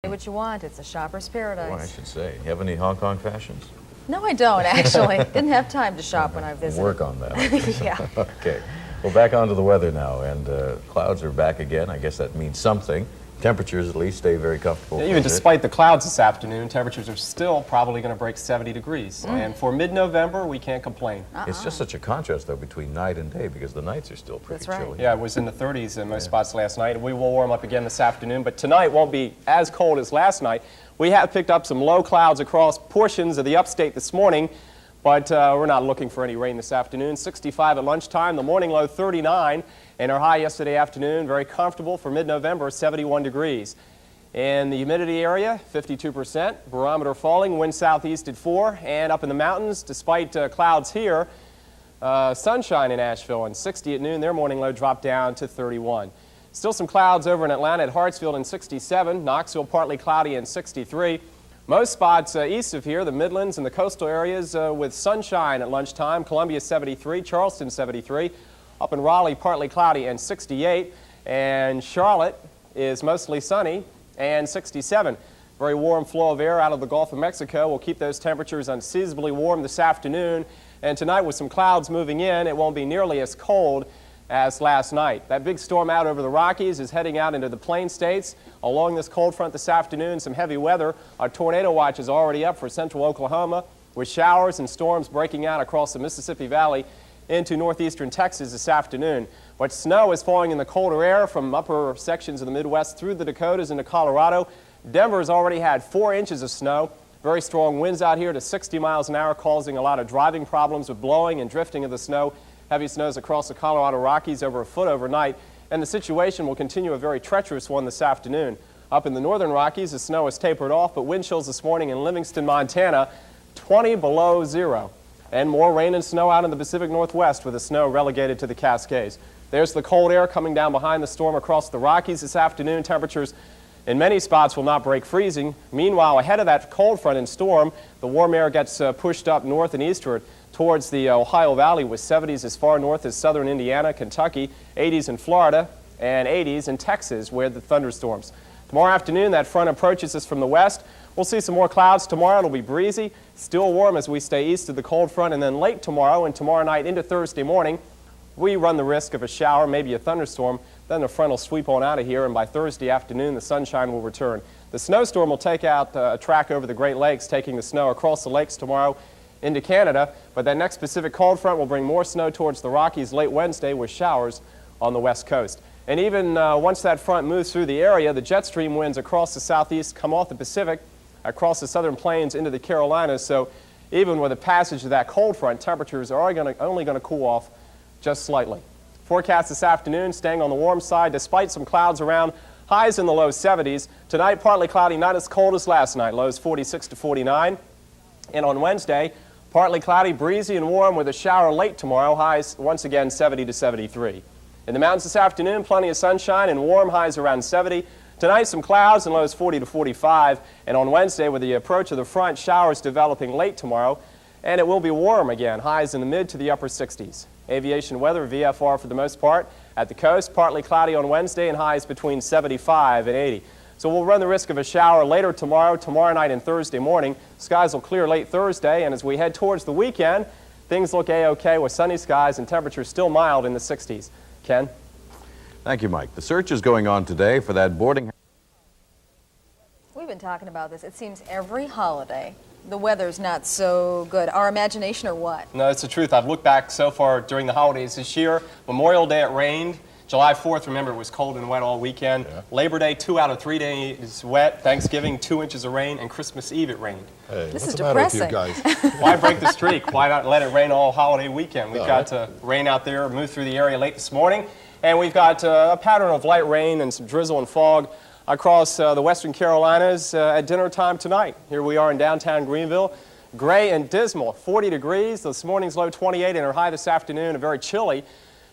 What you want. It's a shopper's paradise. Well, I should say. You have any Hong Kong fashions? No, I don't, actually. Didn't have time to shop when I visited. Work on that. Yeah. Okay. Well, back onto the weather now, and clouds are back again. I guess that means something. Temperatures at least stay very comfortable. Yeah, even despite the clouds this afternoon, temperatures are still probably going to break 70 degrees. And for mid-November, we can't complain. It's just such a contrast, though, between night and day, because the nights are still pretty chilly. Yeah, it was in the 30s in most spots last night. We will warm up again this afternoon, but tonight won't be as cold as last night. We have picked up some low clouds across portions of the upstate this morning, but we're not looking for any rain this afternoon. 65 at lunchtime, the morning low 39, and our high yesterday afternoon, very comfortable for mid-November, 71 degrees. In the humidity area, 52%, barometer falling, wind southeast at 4, and up in the mountains, despite clouds here, sunshine in Asheville, and 60 at noon, their morning low dropped down to 31. Still some clouds over in Atlanta at Hartsfield in 67, Knoxville partly cloudy in 63. Most spots east of here, the Midlands and the coastal areas with sunshine at lunchtime, Columbia 73, Charleston 73, up in Raleigh partly cloudy and 68, and Charlotte is mostly sunny and 67. Very warm flow of air out of the Gulf of Mexico will keep those temperatures unseasonably warm this afternoon, and tonight with some clouds moving in, it won't be nearly as cold as last night. That big storm out over the Rockies is heading out into the Plain States. Along this cold front this afternoon, some heavy weather. Our tornado watch is already up for central Oklahoma, with showers and storms breaking out across the Mississippi Valley into northeastern Texas this afternoon. But snow is falling in the colder air from upper sections of the Midwest through the Dakotas into Colorado. Denver has already had 4 inches of snow. Very strong winds out here to 60 miles an hour, causing a lot of driving problems with blowing and drifting of the snow. Heavy snows across the Colorado Rockies over a foot overnight, and the situation will continue a very treacherous one this afternoon. Up in the northern Rockies, the snow has tapered off, but wind chills this morning in Livingston, Montana, 20 below zero. And more rain and snow out in the Pacific Northwest, with the snow relegated to the Cascades. There's the cold air coming down behind the storm across the Rockies this afternoon. Temperatures in many spots will not break freezing. Meanwhile, ahead of that cold front and storm, the warm air gets pushed up north and eastward towards the Ohio Valley, with 70s as far north as southern Indiana, Kentucky, 80s in Florida, and 80s in Texas, where the thunderstorms. Tomorrow afternoon, that front approaches us from the west. We'll see some more clouds tomorrow. It'll be breezy, still warm as we stay east of the cold front, and then late tomorrow and tomorrow night into Thursday morning, we run the risk of a shower, maybe a thunderstorm. Then the front will sweep on out of here, and by Thursday afternoon, the sunshine will return. The snowstorm will take out a track over the Great Lakes, taking the snow across the lakes tomorrow into Canada, but that next Pacific cold front will bring more snow towards the Rockies late Wednesday with showers on the west coast. And even once that front moves through the area, the jet stream winds across the southeast come off the Pacific, across the southern plains into the Carolinas, so even with the passage of that cold front, temperatures are only going to cool off just slightly. Forecast this afternoon staying on the warm side despite some clouds around, highs in the low 70s. Tonight partly cloudy, not as cold as last night, lows 46 to 49. And on Wednesday, partly cloudy, breezy and warm with a shower late tomorrow, highs once again 70 to 73. In the mountains this afternoon, plenty of sunshine and warm, highs around 70. Tonight, some clouds and lows 40 to 45. And on Wednesday, with the approach of the front, showers developing late tomorrow. And it will be warm again, highs in the mid to the upper 60s. Aviation weather, VFR for the most part. At the coast, partly cloudy on Wednesday and highs between 75 and 80. So we'll run the risk of a shower later tomorrow night and Thursday morning. Skies will clear late Thursday, and as we head towards the weekend, things look A-OK with sunny skies and temperatures still mild in the 60s. Ken? Thank you, Mike. The search is going on today for that boarding house. We've been talking about this. It seems every holiday, the weather's not so good. Our imagination or what? No, it's the truth. I've looked back so far during the holidays this year. Memorial Day, it rained. July 4th, remember, it was cold and wet all weekend. Yeah. Labor Day, 2 out of 3 days wet. Thanksgiving, 2 inches of rain. And Christmas Eve, it rained. Hey, this what's is the matter with you depressing. guys? Why break the streak? Why not let it rain all holiday weekend? We've got rain out there, moved through the area late this morning. And we've got a pattern of light rain and some drizzle and fog across the western Carolinas at dinner time tonight. Here we are in downtown Greenville. Gray and dismal, 40 degrees. This morning's low 28 and our high this afternoon, very chilly.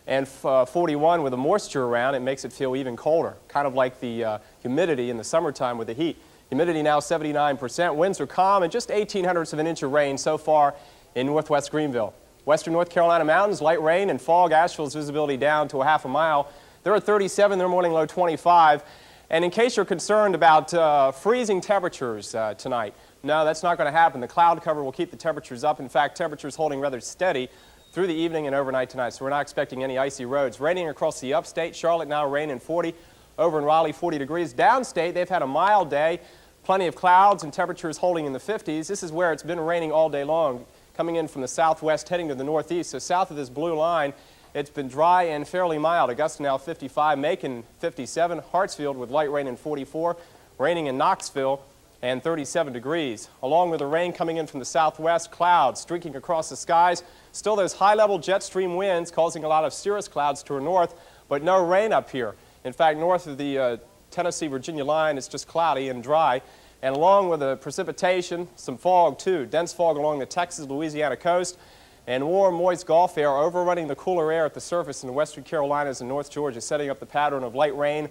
And 41 with the moisture around, it makes it feel even colder, kind of like the humidity in the summertime with the heat. Humidity now 79%, winds are calm, and just 0.18 of an inch of rain so far in northwest Greenville. Western North Carolina mountains, light rain and fog. Asheville's visibility down to a half a mile. They're at 37, their morning low 25. And in case you're concerned about freezing temperatures tonight, no, that's not going to happen. The cloud cover will keep the temperatures up. In fact, temperatures holding rather steady through the evening and overnight tonight, so we're not expecting any icy roads. Raining across the upstate. Charlotte now raining 40. Over in Raleigh, 40 degrees. Downstate, they've had a mild day. Plenty of clouds and temperatures holding in the 50s. This is where it's been raining all day long, coming in from the southwest, heading to the northeast. So south of this blue line, it's been dry and fairly mild. Augusta now 55, Macon 57, Hartsfield with light rain in 44, raining in Knoxville and 37 degrees. Along with the rain coming in from the southwest, clouds streaking across the skies. Still those high-level jet stream winds causing a lot of cirrus clouds to our north, but no rain up here. In fact, north of the Tennessee-Virginia line, it's just cloudy and dry. And along with the precipitation, some fog too. Dense fog along the Texas-Louisiana coast. And warm, moist Gulf air overrunning the cooler air at the surface in the western Carolinas and North Georgia, setting up the pattern of light rain,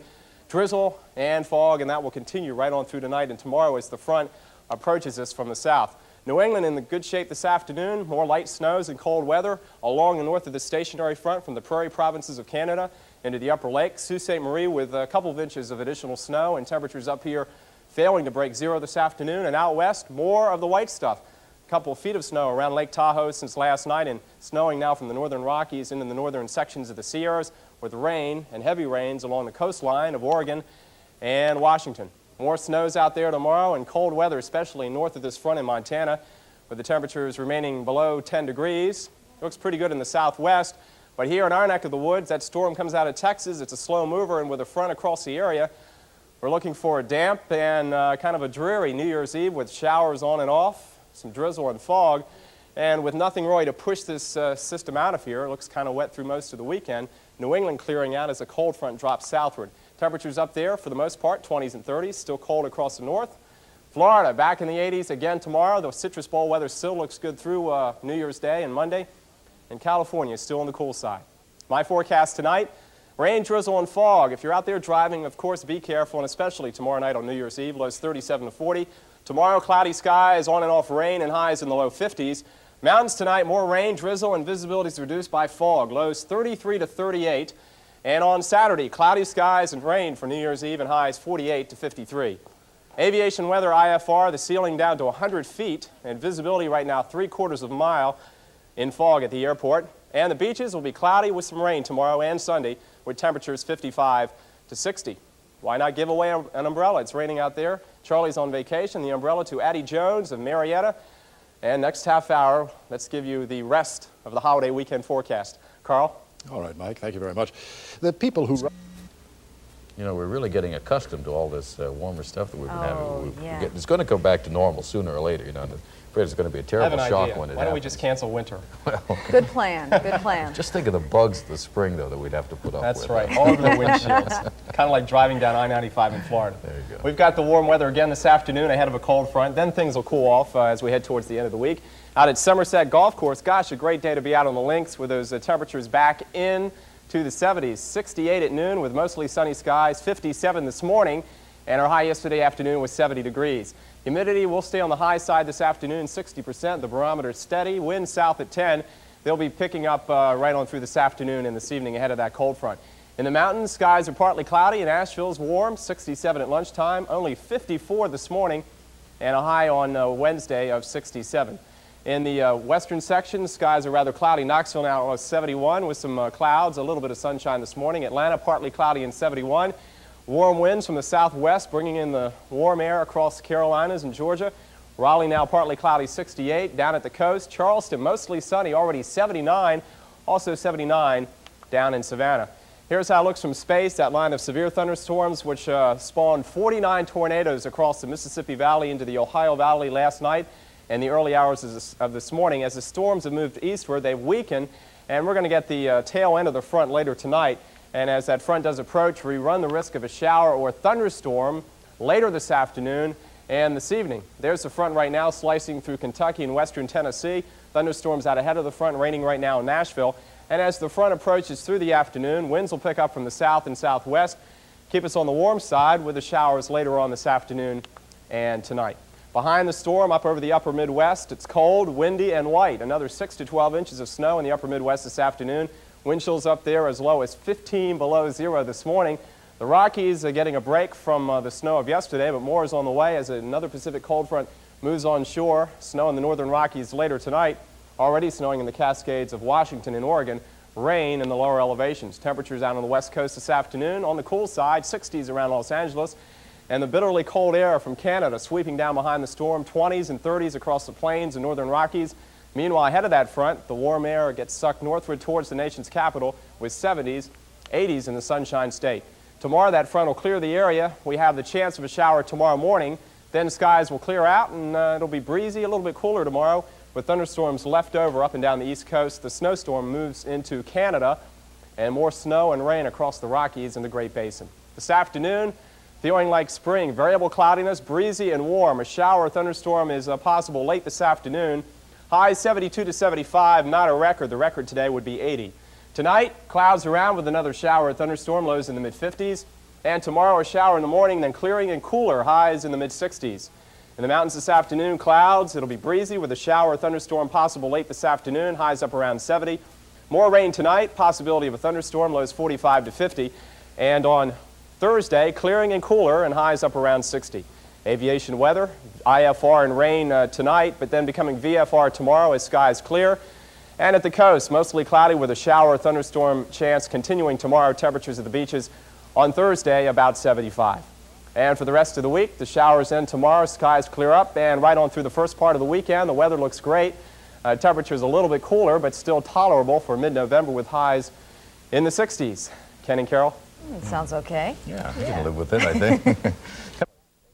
drizzle, and fog. And that will continue right on through tonight and tomorrow as the front approaches us from the south. New England in the good shape this afternoon. More light snows and cold weather along the north of the stationary front from the prairie provinces of Canada into the upper lake. Sault Ste. Marie with a couple of inches of additional snow and temperatures up here failing to break zero this afternoon. And out west, more of the white stuff. A couple of feet of snow around Lake Tahoe since last night and snowing now from the northern Rockies into the northern sections of the Sierras with rain and heavy rains along the coastline of Oregon and Washington. More snows out there tomorrow and cold weather, especially north of this front in Montana, with the temperatures remaining below 10 degrees. Looks pretty good in the southwest. But here in our neck of the woods, that storm comes out of Texas. It's a slow mover, and with a front across the area, we're looking for a damp and kind of a dreary New Year's Eve with showers on and off, some drizzle and fog. And with nothing really to push this system out of here, it looks kind of wet through most of the weekend. New England clearing out as a cold front drops southward. Temperatures up there, for the most part, 20s and 30s, still cold across the north. Florida, back in the 80s again tomorrow. The Citrus Bowl weather still looks good through New Year's Day and Monday. And California is still on the cool side. My forecast tonight, rain, drizzle, and fog. If you're out there driving, of course, be careful, and especially tomorrow night on New Year's Eve, lows 37 to 40. Tomorrow, cloudy skies, on and off rain, and highs in the low 50s. Mountains tonight, more rain, drizzle, and visibility is reduced by fog. Lows 33 to 38. And on Saturday, cloudy skies and rain for New Year's Eve and highs 48 to 53. Aviation weather IFR, the ceiling down to 100 feet, and visibility right now 3/4 of a mile in fog at the airport. And the beaches will be cloudy with some rain tomorrow and Sunday with temperatures 55 to 60. Why not give away an umbrella? It's raining out there. Charlie's on vacation. The umbrella to Addie Jones of Marietta. And next half hour, let's give you the rest of the holiday weekend forecast. Carl? All right, Mike, thank you very much. The people who... You know, we're really getting accustomed to all this warmer stuff that we've been having. Yeah. It's going to go back to normal sooner or later, you know. I'm afraid it's going to be a terrible I have an shock idea. when it Why don't we happens. just cancel winter? Good plan, good plan. Just think of the bugs of the spring, though, that we'd have to put up with. That's right, all over the windshields. Kind of like driving down I-95 in Florida. There you go. We've got the warm weather again this afternoon ahead of a cold front. Then things will cool off as we head towards the end of the week. Out at Somerset Golf Course, gosh, a great day to be out on the links with those temperatures back in to the 70s. 68 at noon with mostly sunny skies, 57 this morning, and our high yesterday afternoon was 70 degrees. Humidity will stay on the high side this afternoon, 60%. The barometer steady. Wind south at 10. They'll be picking up right on through this afternoon and this evening ahead of that cold front. In the mountains, skies are partly cloudy and Asheville's warm, 67 at lunchtime, only 54 this morning, and a high on Wednesday of 67. In the western section, skies are rather cloudy. Knoxville now almost 71 with some clouds, a little bit of sunshine this morning. Atlanta partly cloudy and 71. Warm winds from the southwest bringing in the warm air across the Carolinas and Georgia. Raleigh now partly cloudy, 68. Down at the coast, Charleston mostly sunny, already 79. Also 79 down in Savannah. Here's how it looks from space. That line of severe thunderstorms which spawned 49 tornadoes across the Mississippi Valley into the Ohio Valley last night and the early hours of this morning. As the storms have moved eastward, they've weakened, and we're going to get the tail end of the front later tonight. And as that front does approach, we run the risk of a shower or thunderstorm later this afternoon and this evening. There's the front right now slicing through Kentucky and western Tennessee. Thunderstorms out ahead of the front, raining right now in Nashville. And as the front approaches through the afternoon, winds will pick up from the south and southwest, keep us on the warm side with the showers later on this afternoon and tonight. Behind the storm, up over the upper Midwest, it's cold, windy, and white. Another 6 to 12 inches of snow in the upper Midwest this afternoon. Wind chills up there as low as 15 below zero this morning. The Rockies are getting a break from the snow of yesterday, but more is on the way as another Pacific cold front moves on shore. Snow in the northern Rockies later tonight. Already snowing in the Cascades of Washington and Oregon. Rain in the lower elevations. Temperatures out on the west coast this afternoon. On the cool side, 60s around Los Angeles. And the bitterly cold air from Canada sweeping down behind the storm. 20s and 30s across the plains and northern Rockies. Meanwhile, ahead of that front, the warm air gets sucked northward towards the nation's capital with 70s, 80s in the Sunshine State. Tomorrow, that front will clear the area. We have the chance of a shower tomorrow morning. Then skies will clear out, and it'll be breezy, a little bit cooler tomorrow, with thunderstorms left over up and down the east coast. The snowstorm moves into Canada, and more snow and rain across the Rockies and the Great Basin. This afternoon, feeling like spring, variable cloudiness, breezy and warm. A shower or thunderstorm is possible late this afternoon. Highs 72 to 75, not a record. The record today would be 80. Tonight, clouds around with another shower or thunderstorm, lows in the mid-50s. And tomorrow, a shower in the morning, then clearing and cooler, highs in the mid-60s. In the mountains this afternoon, clouds. It'll be breezy with a shower or thunderstorm possible late this afternoon, highs up around 70. More rain tonight, possibility of a thunderstorm, lows 45 to 50. And on Thursday, clearing and cooler and highs up around 60. Aviation weather, IFR and rain tonight, but then becoming VFR tomorrow as skies clear. And at the coast, mostly cloudy with a shower or thunderstorm chance continuing tomorrow. Temperatures at the beaches on Thursday about 75. And for the rest of the week, the showers end tomorrow, skies clear up, and right on through the first part of the weekend, the weather looks great. Temperatures a little bit cooler, but still tolerable for mid-November with highs in the 60s. Ken and Carol? Sounds okay. Yeah, I can live with it, I think.